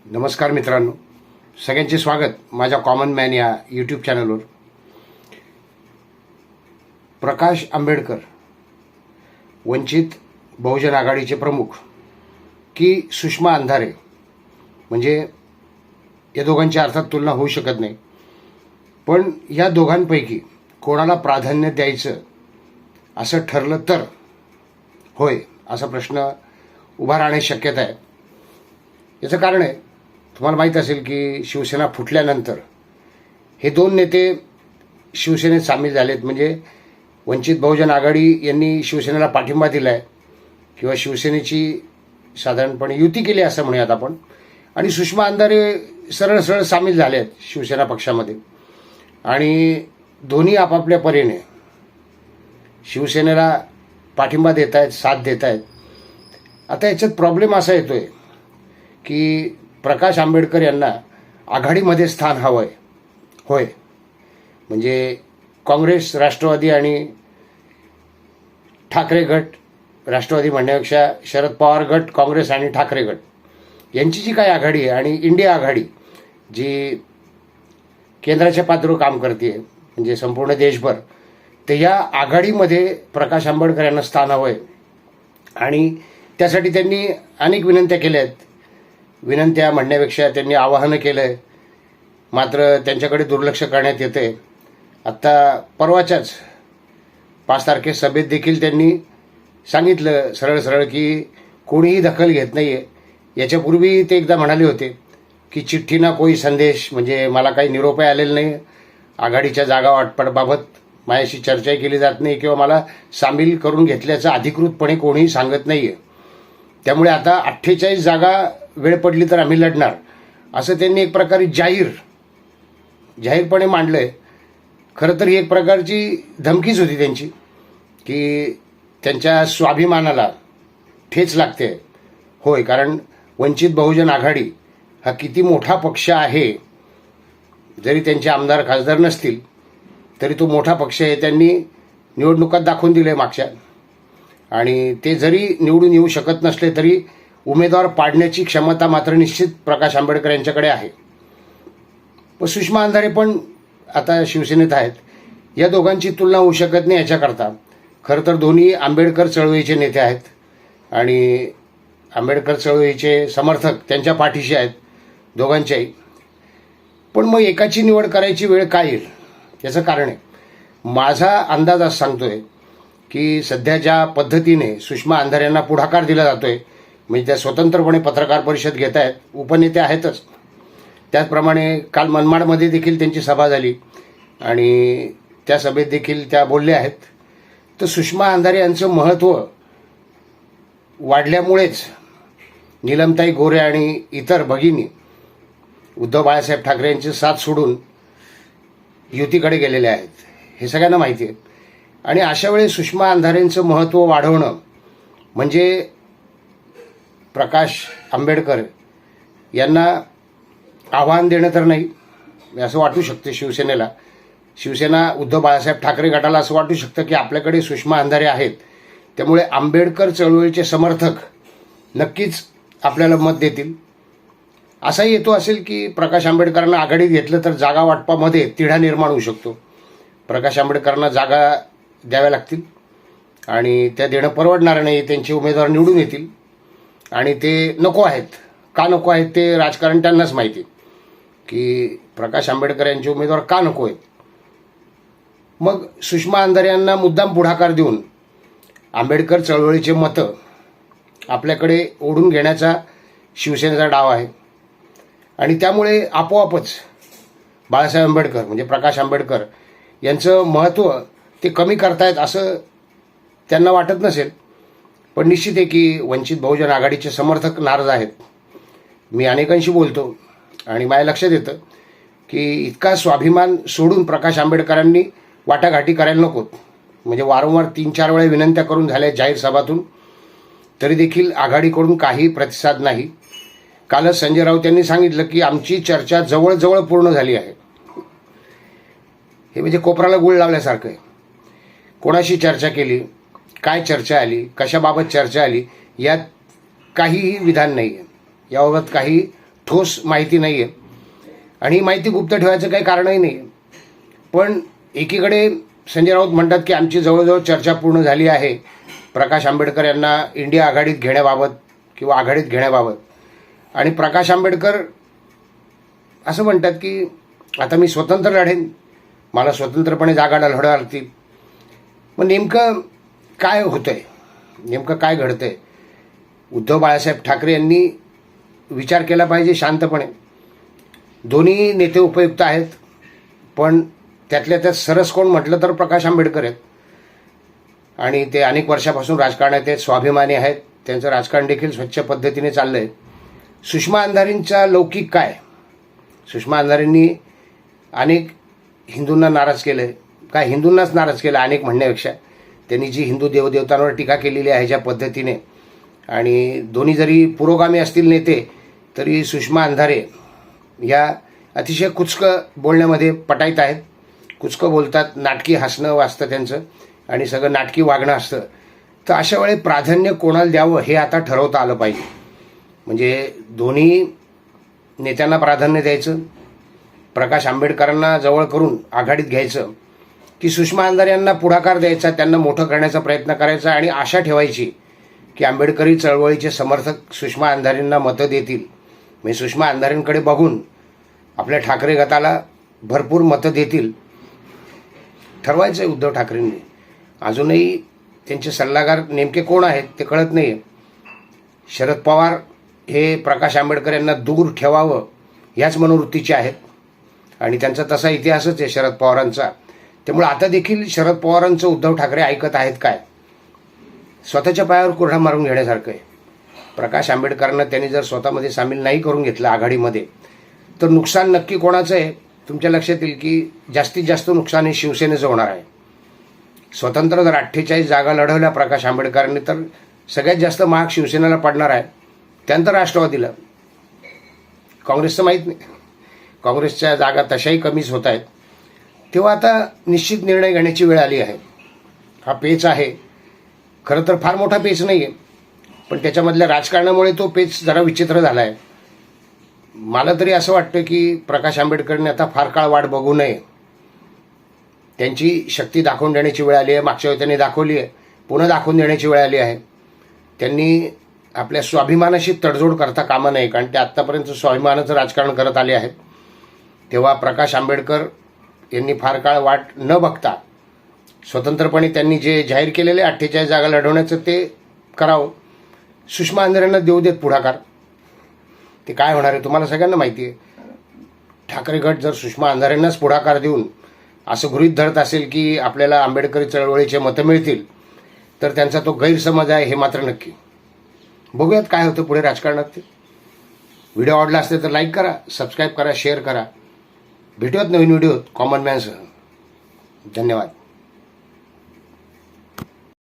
नमस्कार मित्रांनो, सगळ्यांचे स्वागत माझ्या कॉमन मॅन या यूट्यूब चॅनलवर. प्रकाश आंबेडकर वंचित बहुजन आघाडीचे प्रमुख की सुषमा अंधारे, म्हणजे या दोघांची अर्थात तुलना होऊ शकत नाही, पण या दोघांपैकी कोणाला प्राधान्य द्यायचं असं ठरलं तर होय असा प्रश्न उभा राहण्याची शक्यता आहे. याचं कारण आहे, तुम्हाला माहीत असेल की शिवसेना फुटल्यानंतर हे दोन नेते शिवसेनेत सामील झालेत. म्हणजे वंचित बहुजन आघाडी यांनी शिवसेनेला पाठिंबा दिला आहे किंवा शिवसेनेची साधारणपणे युती केली असं म्हणूयात आपण, आणि सुषमा अंधारे सरळ सरळ सामील झाले आहेत शिवसेना पक्षामध्ये, आणि दोन्ही आपापल्या परीने शिवसेनेला पाठिंबा देत आहेत, साथ देत आहेत. आता याच्यात प्रॉब्लेम असा येतोय की प्रकाश आंबेडकर यांना आघाडीमध्ये स्थान हवं आहे. होय, म्हणजे काँग्रेस, राष्ट्रवादी आणि ठाकरे गट, राष्ट्रवादी म्हणण्यापेक्षा शरद पवार गट, काँग्रेस आणि ठाकरे गट यांची जी काही आघाडी आहे आणि इंडिया आघाडी जी केंद्राच्या पातळीवर काम करते, म्हणजे संपूर्ण देशभर, तर या आघाडीमध्ये प्रकाश आंबेडकर यांना स्थान हवं आहे. आणि त्यासाठी त्यांनी अनेक विनंत्या केल्या आहेत. विनंत्या म्हणण्यापेक्षा त्यांनी आवाहनं केलं आहे, मात्र त्यांच्याकडे दुर्लक्ष करण्यात येतं आहे. आत्ता परवाच्याच 5 तारखे सभेत देखील त्यांनी सांगितलं सरळ सरळ की कोणीही दखल घेत नाही आहे. याच्यापूर्वी ते एकदा म्हणाले होते की चिठ्ठी ना कोई संदेश, म्हणजे मला काही निरोपही आलेला नाही, आघाडीच्या जागा वाटपाबाबत माझ्याशी चर्चाही केली जात नाही किंवा मला सामील करून घेतल्याचं अधिकृतपणे कोणीही सांगत नाही आहे. त्यामुळे आता 48 जागा वेळ पडली तर आम्ही लढणार, असं त्यांनी एक प्रकारे जाहीरपणे मांडलं आहे. खरं तर ही एक प्रकारची धमकीच होती त्यांची, की त्यांच्या स्वाभिमानाला ठेच लागते. होय, कारण वंचित बहुजन आघाडी हा किती मोठा पक्ष आहे, जरी त्यांचे आमदार खासदार नसतील तरी तो मोठा पक्ष आहे. त्यांनी निवडणुकात दाखवून दिलं आहे मागच्या, आणि ते जरी निवडून येऊ शकत नसले तरी उमेदवार पाडण्याची क्षमता मात्र निश्चित प्रकाश आंबेडकर यांच्याकडे आहे. व सुषमा अंधारे पण आता शिवसेनेत आहेत. या दोघांची तुलना होऊ शकत नाही. याच्याकरता खरं तर दोन्ही आंबेडकर चळवळीचे नेते आहेत आणि आंबेडकर चळवळीचे समर्थक त्यांच्या पाठीशी आहेत दोघांच्याही. पण मग एकाची निवड करायची वेळ काय येईल याचं कारण आहे. माझा अंदाज असं सांगतोय की सध्या ज्या पद्धतीने सुषमा अंधारे यांना पुढाकार दिला जातोय, म्हणजे त्या स्वतंत्रपणे पत्रकार परिषद घेत आहेत, उपनेते आहेतच, त्याचप्रमाणे काल मनमाडमध्ये देखील त्यांची सभा झाली आणि त्या सभेत देखील त्या बोलल्या आहेत. तर सुषमा अंधारे यांचं महत्त्व वाढल्यामुळेच नीलमताई गोरे आणि इतर भगिनी उद्धव बाळासाहेब ठाकरे यांची साथ सोडून युतीकडे गेलेले आहेत, हे सगळ्यांना माहिती आहे. आणि अशा वेळी सुषमा अंधारेंचं महत्त्व वाढवणं म्हणजे प्रकाश आंबेडकर यांना आव्हान देणं तर नाही, असं वाटू शकते शिवसेनेला. शिवसेना उद्धव बाळासाहेब ठाकरे गटाला असं वाटू शकतं की आपल्याकडे सुषमा अंधारे आहेत, त्यामुळे आंबेडकर चळवळीचे समर्थक नक्कीच आपल्याला मत देतील. असाही येतो असेल की प्रकाश आंबेडकरांना आघाडीत घेतलं तर जागा वाटपामध्ये तिढा निर्माण होऊ शकतो. प्रकाश आंबेडकरांना जागा द्याव्या लागतील आणि त्या देणं परवडणार नाही. त्यांचे उमेदवार निवडून येतील आणि ते नको आहेत. का नको आहेत ते राजकारण त्यांनाच माहिती, की प्रकाश आंबेडकर यांचे उमेदवार का नको आहेत. मग सुषमा अंधारे यांना मुद्दाम पुढाकार देऊन आंबेडकर चळवळीचे मतं आपल्याकडे ओढून घेण्याचा शिवसेनेचा डाव आहे. आणि त्यामुळे आपोआपच बाळासाहेब आंबेडकर म्हणजे प्रकाश आंबेडकर यांचं महत्त्व ते कमी करतायत असं त्यांना वाटत नसेल. पण निश्चित आहे की वंचित बहुजन आघाडीचे समर्थक नाराज आहेत. मी अनेकांशी बोलतो आणि माझ्या लक्षात येतं की इतका स्वाभिमान सोडून प्रकाश आंबेडकरांनी वाटाघाटी करायला नकोत. म्हणजे वारंवार 3-4 वेळा विनंत्या करून झाल्या जाहीर सभातून, तरी देखील आघाडीकडून काही प्रतिसाद नाही. कालच संजय राऊत यांनी सांगितलं की आमची चर्चा जवळजवळ पूर्ण झाली आहे. हे म्हणजे कोपराला गुळ लावल्यासारखं आहे. कोणाशी चर्चा केली, काय चर्चा आली, कशाबाबत चर्चा आली, यात काहीही विधान नाही आहे. याबाबत काही ठोस माहिती नाही आहे आणि ही माहिती गुप्त ठेवायचं काही कारणही नाही आहे. पण एकीकडे संजय राऊत म्हणतात की आमची जवळजवळ चर्चा पूर्ण झाली आहे प्रकाश आंबेडकर यांना इंडिया आघाडीत घेण्याबाबत किंवा आघाडीत घेण्याबाबत. आणि प्रकाश आंबेडकर असं म्हणतात की आता मी स्वतंत्र लढेन, मला स्वतंत्रपणे जागा लढवाव्या लागतील. मग नेमकं काय होतंय, नेमकं काय घडतंय? उद्धव बाळासाहेब ठाकरे यांनी विचार केला पाहिजे शांतपणे. दोन्ही नेते उपयुक्त आहेत, पण त्यातल्या त्यात सरस कोण म्हटलं तर प्रकाश आंबेडकर आहेत. आणि ते अनेक वर्षापासून राजकारणात आहेत, स्वाभिमानी आहेत, त्यांचं राजकारण देखील स्वच्छ पद्धतीने चाललं आहे. सुषमा अंधारेंचा लौकिक काय? सुषमा अंधारेंनी अनेक हिंदूंना नाराज केलं आहे, काय हिंदूंनाच नाराज केलं अनेक म्हणण्यापेक्षा. त्यांनी जी हिंदू देवदेवतांवर टीका केलेली आहे ज्या पद्धतीने, आणि दोन्ही जरी पुरोगामी असतील नेते तरी सुषमा अंधारे या अतिशय कुचकं बोलण्यामध्ये पटाईत आहेत. कुचकं बोलतात, नाटकी हसणं वाजतं त्यांचं आणि सगळं नाटकी वागणं असतं. तर अशा वेळी प्राधान्य कोणाला द्यावं हे आता ठरवता आलं पाहिजे. म्हणजे दोन्ही नेत्यांना प्राधान्य द्यायचं, प्रकाश आंबेडकरांना जवळ करून आघाडीत घ्यायचं, की सुषमा अंधारे यांना पुढाकार द्यायचा, त्यांना मोठं करण्याचा प्रयत्न करायचा आणि आशा ठेवायची की आंबेडकरी चळवळीचे समर्थक सुषमा अंधारेंना मतं देतील. म्हणजे सुषमा अंधारेंकडे बघून आपल्या ठाकरे गटाला भरपूर मतं देतील. ठरवायचं आहे उद्धव ठाकरेंनी. अजूनही त्यांचे सल्लागार नेमके कोण आहेत ते कळत नाही आहे. शरद पवार हे प्रकाश आंबेडकर यांना दूर ठेवावं याच मनोवृत्तीचे आहेत आणि त्यांचा तसा इतिहासच आहे शरद पवारांचा. त्यामुळे आता देखील शरद पवारांचं उद्धव ठाकरे ऐकत आहेत काय? स्वतःच्या पायावर कुऱ्हाड मारून घेण्यासारखं आहे. प्रकाश आंबेडकरांना त्यांनी जर स्वतःमध्ये सामील नाही करून घेतलं आघाडीमध्ये तर नुकसान नक्की कोणाचं आहे? तुमच्या लक्षात येईल की जास्तीत जास्त नुकसान हे शिवसेनेचं होणार आहे. स्वतंत्र जर 48 जागा लढवल्या प्रकाश आंबेडकरांनी तर सगळ्यात जास्त महाग शिवसेनेला पडणार आहे, त्यानंतर राष्ट्रवादीला. काँग्रेसचं माहीत नाही, काँग्रेसच्या जागा तशाही कमीच होत आहेत. तेव्हा आता निश्चित निर्णय घेण्याची वेळ आली आहे. हा पेच आहे, खरं तर फार मोठा पेच नाही आहे, पण त्याच्यामधल्या राजकारणामुळे तो पेच जरा विचित्र झाला आहे. मला तरी असं वाटतं की प्रकाश आंबेडकरांनी आता फार काळ वाट बघू नये. त्यांची शक्ती दाखवून देण्याची वेळ आली आहे. मागच्या वेळी त्यांनी दाखवली आहे, पुन्हा दाखवून देण्याची वेळ आली आहे. त्यांनी आपल्या स्वाभिमानाशी तडजोड करता कामा नये, कारण ते आत्तापर्यंत स्वाभिमानाचं राजकारण करत आले आहेत. तेव्हा प्रकाश आंबेडकर यांनी फार काळ वाट न बघता स्वतंत्रपणे त्यांनी जे जाहीर केलेले 48 जागा लढवण्याचं ते करावं. सुषमा अंधारेंना देऊ देत पुढाकार. ते काय होणार आहे तुम्हाला सगळ्यांना माहिती आहे. ठाकरे गट जर सुषमा अंधारेंनाच पुढाकार देऊन असं गृहीत धरत असेल की आपल्याला आंबेडकरी चळवळीचे मतं मिळतील तर त्यांचा तो गैरसमज आहे हे मात्र नक्की. बघूयात काय होतं पुढे राजकारणात ते. व्हिडिओ आवडला असेल तर लाईक करा, सबस्क्राईब करा, शेअर करा. भेटूयात नवीन व्हिडिओत कॉमन मॅनसह. धन्यवाद.